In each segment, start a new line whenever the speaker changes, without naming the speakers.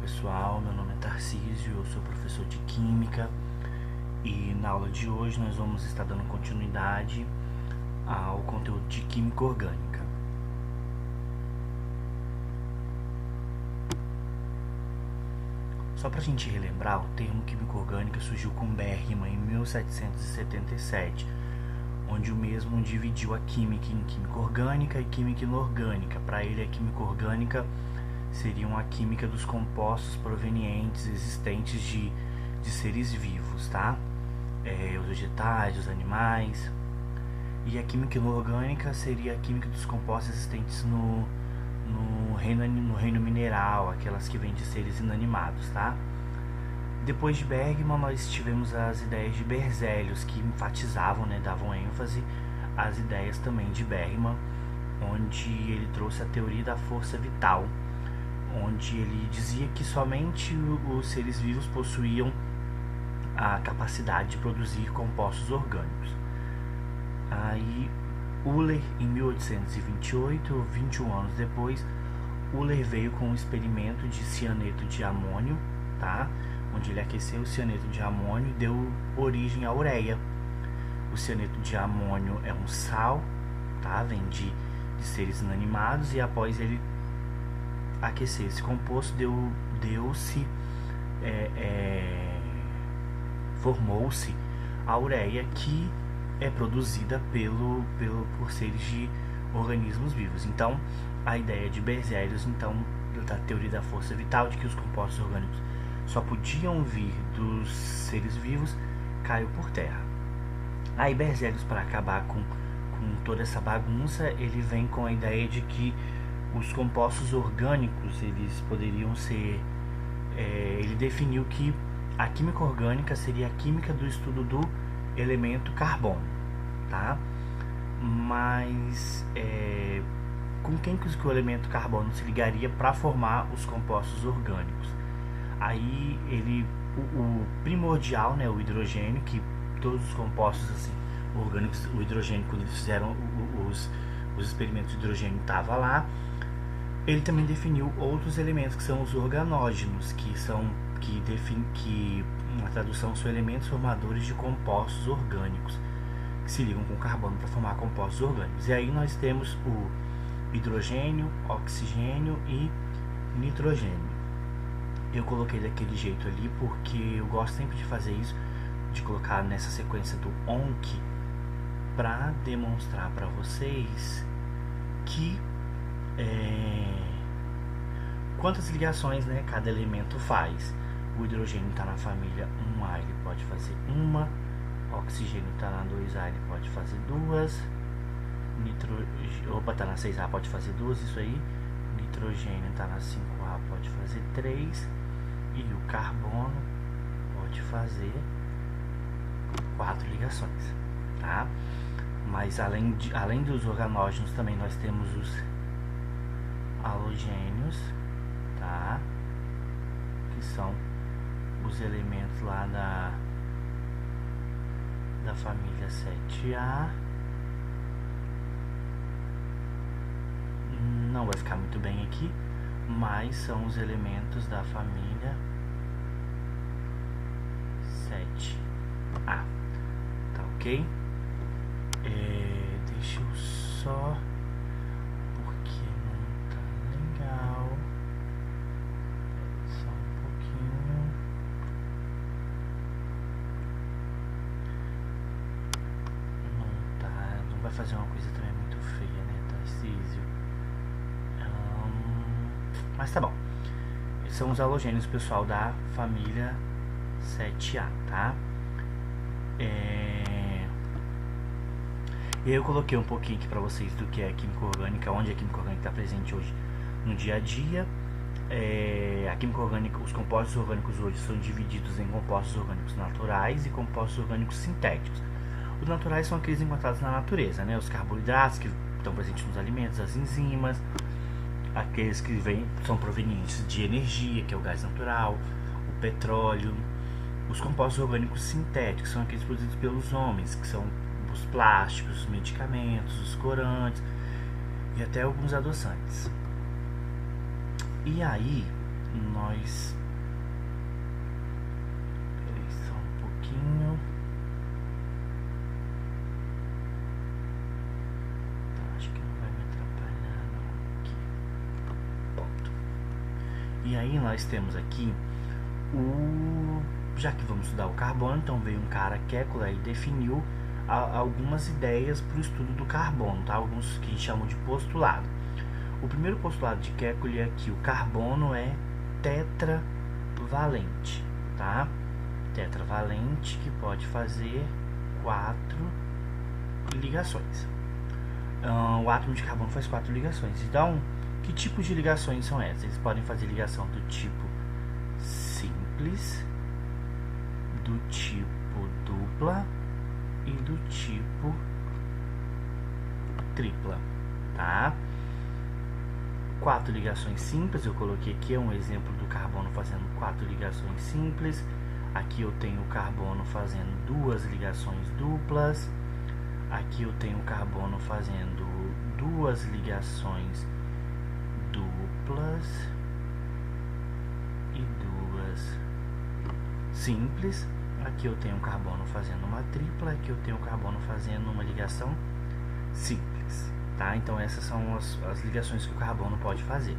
pessoal, meu nome é Tarcísio, eu sou professor de Química e na aula de hoje nós vamos estar dando continuidade ao conteúdo de Química Orgânica. Só para a gente relembrar, o termo Química Orgânica surgiu com Bergman em 1777, onde o mesmo dividiu a química em química orgânica e química inorgânica. Para ele, a química orgânica seria a química dos compostos provenientes, existentes de seres vivos, tá? Os vegetais, os animais. E a química inorgânica seria a química dos compostos existentes no reino mineral, aquelas que vêm de seres inanimados, tá? Depois de Bergman, nós tivemos as ideias de Berzelius, que enfatizavam, davam ênfase às ideias também de Bergman, onde ele trouxe a teoria da força vital, onde ele dizia que somente os seres vivos possuíam a capacidade de produzir compostos orgânicos. Aí, Euler, em 1828, 21 anos depois, Euler veio com um experimento de cianeto de amônio, tá? Onde ele aqueceu o cianeto de amônio e deu origem à ureia. O cianeto de amônio é um sal, tá? Vem de seres inanimados, e após ele aquecer esse composto, formou-se a ureia, que é produzida por seres de organismos vivos. Então, a ideia de Berzelius, da teoria da força vital, de que os compostos orgânicos só podiam vir dos seres vivos, caiu por terra. Aí Berzelius, para acabar com toda essa bagunça, ele vem com a ideia de que os compostos orgânicos, eles poderiam ser... ele definiu que a química orgânica seria a química do estudo do elemento carbono, tá? Mas com quem que o elemento carbono se ligaria para formar os compostos orgânicos? Aí o primordial, o hidrogênio, que todos os compostos assim, orgânicos, o hidrogênio, quando eles fizeram os experimentos de hidrogênio, estava lá. Ele também definiu outros elementos, que são os organógenos, que na tradução são elementos formadores de compostos orgânicos, que se ligam com carbono para formar compostos orgânicos. E aí nós temos o hidrogênio, oxigênio e nitrogênio. Eu coloquei daquele jeito ali porque eu gosto sempre de fazer isso, de colocar nessa sequência do ONC, para demonstrar para vocês que quantas ligações cada elemento faz. O hidrogênio está na família 1A, ele pode fazer uma. Oxigênio está na 2A, ele pode fazer duas. Está na 6A, pode fazer duas, isso aí. Nitrogênio está na 5A, pode fazer 3. E o carbono pode fazer 4 ligações, tá? Mas além dos organógenos, também nós temos os halogênios, tá? Que são os elementos lá da família 7A. Não vai ficar muito bem aqui, mas são os elementos da família 7A, tá ok? Deixa eu só... porque não tá legal. Só um pouquinho. Não vai fazer uma coisa também muito feia, Tarcísio? Mas tá bom. Esses são os halogênios, pessoal, da família 7A, tá? Eu coloquei um pouquinho aqui para vocês do que é química orgânica, onde a química orgânica está presente hoje no dia a dia. A química orgânica, os compostos orgânicos hoje são divididos em compostos orgânicos naturais e compostos orgânicos sintéticos. Os naturais são aqueles encontrados na natureza, os carboidratos que estão presentes nos alimentos, as enzimas, aqueles que são provenientes de energia, que é o gás natural, o petróleo. Os compostos orgânicos sintéticos são aqueles produzidos pelos homens, que são os plásticos, os medicamentos, os corantes e até alguns adoçantes. E aí, nós... Peraí só um pouquinho. Tá, acho que não vai me atrapalhar não. Aqui. Ponto. E aí nós temos aqui já que vamos estudar o carbono, então veio um cara, Kekulé, e definiu algumas ideias para o estudo do carbono, tá? Alguns que a gente chama de postulado. O primeiro postulado de Kekulé é que o carbono é tetravalente, tá? Tetravalente, que pode fazer 4 ligações. O átomo de carbono faz 4 ligações. Então, que tipos de ligações são essas? Eles podem fazer ligação do tipo simples, do tipo dupla e do tipo tripla, tá? 4 ligações simples, eu coloquei aqui um exemplo do carbono fazendo 4 ligações simples. Aqui eu tenho o carbono fazendo 2 ligações duplas. Aqui eu tenho o carbono fazendo 2 ligações duplas e 2 simples. Aqui eu tenho o carbono fazendo uma tripla. Aqui eu tenho o carbono fazendo uma ligação simples, tá? Então essas são as ligações que o carbono pode fazer.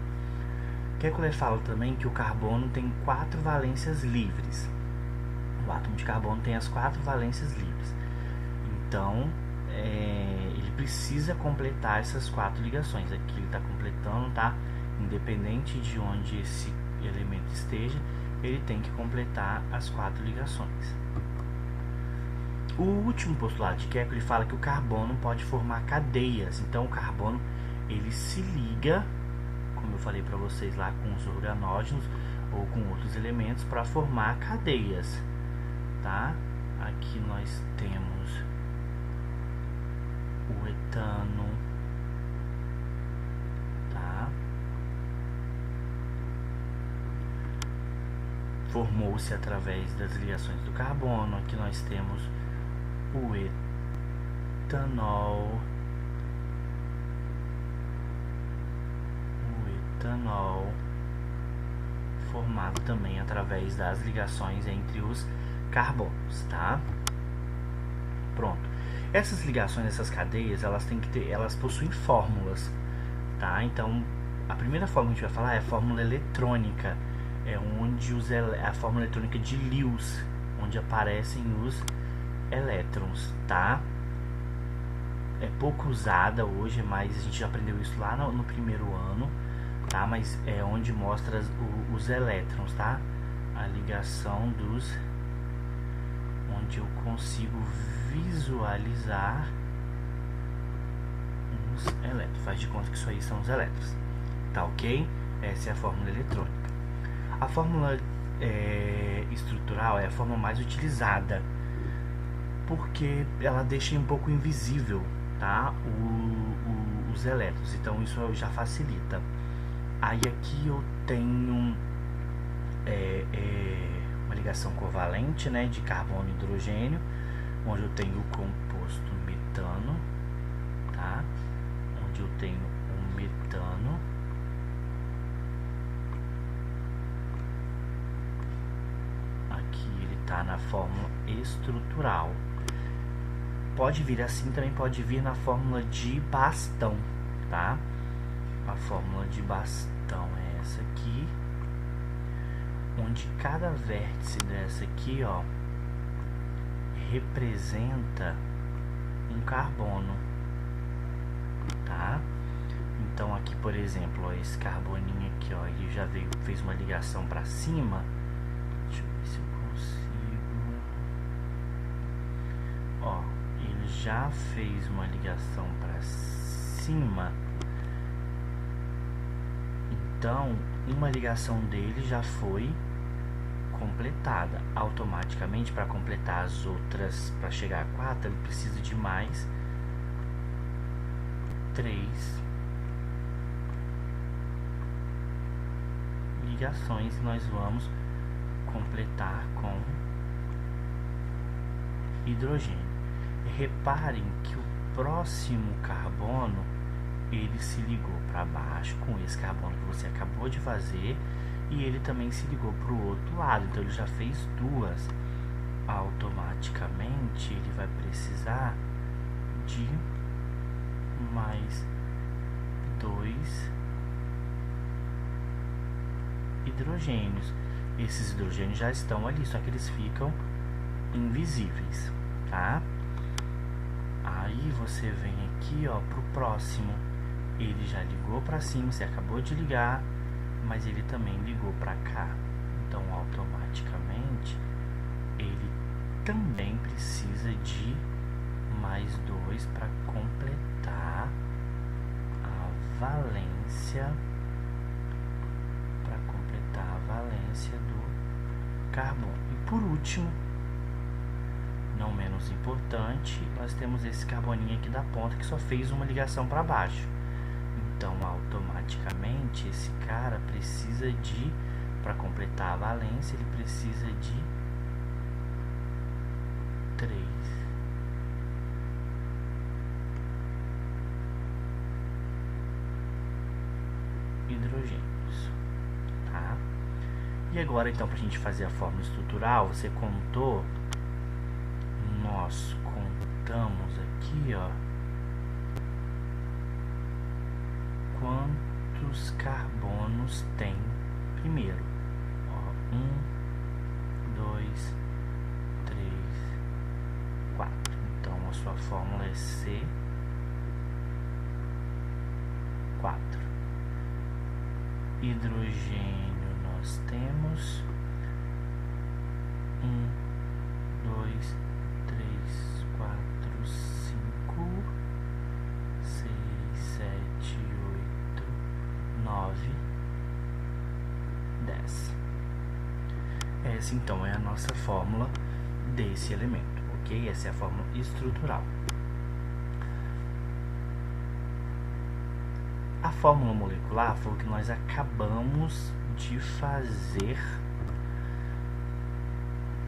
Kekulé fala também que o carbono tem 4 valências livres. O átomo de carbono tem as 4 valências livres. Então ele precisa completar essas 4 ligações. Aqui ele está completando, tá? Independente de onde esse elemento esteja, ele tem que completar as 4 ligações. O último postulado de Kekulé fala que o carbono pode formar cadeias. Então o carbono ele se liga, como eu falei para vocês lá, com os organógenos ou com outros elementos para formar cadeias, tá? Aqui nós temos o etano, tá? Formou-se através das ligações do carbono. Aqui nós temos o etanol, formado também através das ligações entre os carbonos, tá? Pronto. Essas ligações, essas cadeias, elas possuem fórmulas, tá? Então, a primeira fórmula que a gente vai falar é a fórmula eletrônica, onde a fórmula eletrônica de Lewis, onde aparecem os elétrons, tá? É pouco usada hoje, mas a gente já aprendeu isso lá no primeiro ano, tá? Mas é onde mostra os elétrons, tá? A ligação onde eu consigo visualizar os elétrons. Faz de conta que isso aí são os elétrons, tá ok? Essa é a fórmula eletrônica. A fórmula estrutural é a forma mais utilizada, porque ela deixa um pouco invisível, tá? Os elétrons, então isso já facilita. Aí aqui eu tenho uma ligação covalente, né, de carbono e hidrogênio, onde eu tenho o composto metano, tá? Onde eu tenho o metano, aqui ele está na fórmula estrutural. Pode vir assim, também pode vir na fórmula de bastão, tá? A fórmula de bastão é essa aqui, onde cada vértice dessa aqui, ó, representa um carbono, tá? Então aqui, por exemplo, ó, esse carboninho aqui, ó, ele já fez uma ligação para cima. Deixa eu ver se eu consigo. Ó, ele já fez uma ligação para cima. Então, uma ligação dele já foi completada. Automaticamente, para completar as outras, para chegar a 4, ele precisa de mais 3 ligações. E nós vamos completar com hidrogênio. Reparem que o próximo carbono, ele se ligou para baixo com esse carbono que você acabou de fazer, e ele também se ligou para o outro lado, então ele já fez duas. Automaticamente ele vai precisar de mais 2 hidrogênios. Esses hidrogênios já estão ali, só que eles ficam invisíveis, tá? Aí você vem aqui, ó, pro próximo. Ele já ligou para cima, você acabou de ligar, mas ele também ligou para cá. Então, automaticamente, ele também precisa de mais 2 para completar a valência, do carbono. E por último, não menos importante, nós temos esse carboninho aqui da ponta que só fez uma ligação para baixo. Então, automaticamente, esse cara precisa de, para completar a valência, ele precisa de 3 hidrogênios, tá? E agora, então, para a gente fazer a fórmula estrutural, você contou, nós contamos aqui, ó, quantos carbonos tem primeiro. Ó, 1, 2, 3, 4. Então, a sua fórmula é C4. Hidrogênio nós temos 1, 2, 3, 4, 5, 6, 7, 8, 9, 10. Essa então é a nossa fórmula desse elemento, ok? Essa é a fórmula estrutural. A fórmula molecular foi o que nós acabamos de fazer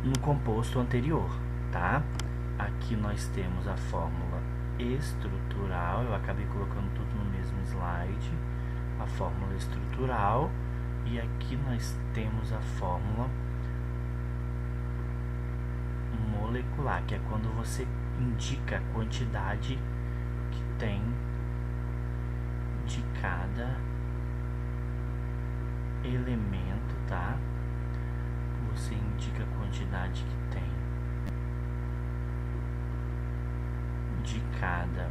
no composto anterior, tá? Aqui nós temos a fórmula estrutural, eu acabei colocando tudo no mesmo slide, a fórmula estrutural, e aqui nós temos a fórmula molecular, que é quando você indica a quantidade que tem de cada elemento, tá? Você indica a quantidade que tem de cada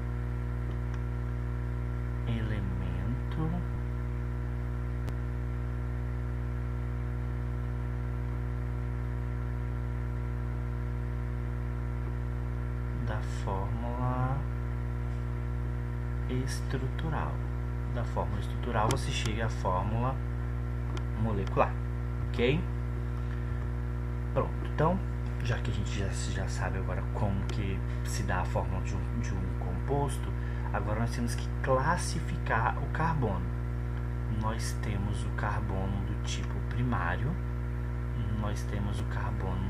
elemento da fórmula estrutural. Da fórmula estrutural você chega à fórmula molecular, ok? Pronto, então, já que a gente já sabe agora como que se dá a fórmula de um composto, agora nós temos que classificar o carbono. Nós temos o carbono do tipo primário, nós temos o carbono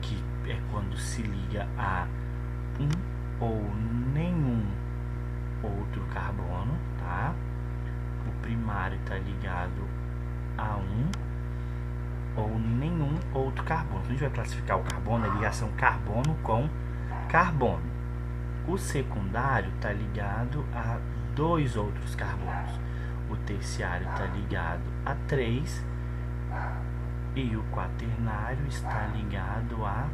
que é quando se liga a um ou nenhum outro carbono, tá? O primário está ligado a um ou nenhum outro carbono. Quando a gente vai classificar o carbono, é ligação carbono com carbono. O secundário está ligado a 2 outros carbonos. O terciário está ligado a 3 e o quaternário está ligado a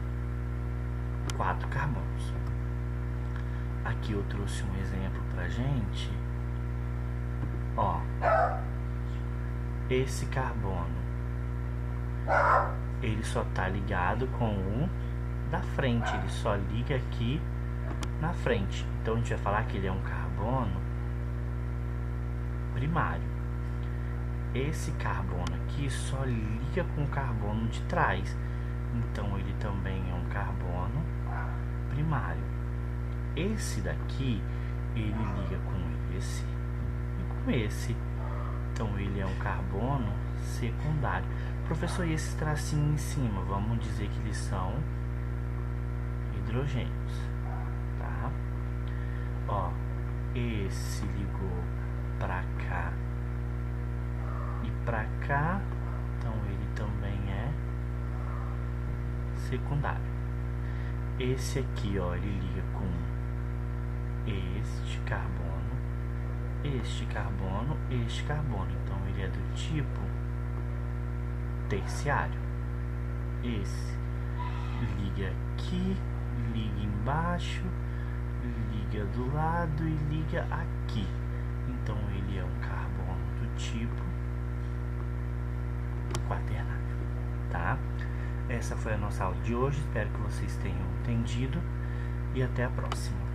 4 carbonos. Aqui eu trouxe um exemplo pra gente. Ó, esse carbono, ele só tá ligado com o da frente, ele só liga aqui na frente. Então a gente vai falar que ele é um carbono primário. Esse carbono aqui só liga com o carbono de trás, então ele também é um carbono primário. Esse daqui, ele liga com esse e com esse, então ele é um carbono secundário. Professor, e esses tracinhos em cima, vamos dizer que eles são hidrogênios, tá? Ó, esse ligou pra cá e pra cá, secundário. Esse aqui, ó, ele liga com este carbono, este carbono, este carbono. Então ele é do tipo terciário. Esse liga aqui, liga embaixo, liga do lado e liga aqui. Então ele é um carbono do tipo quaternário, tá? Essa foi a nossa aula de hoje, espero que vocês tenham entendido e até a próxima.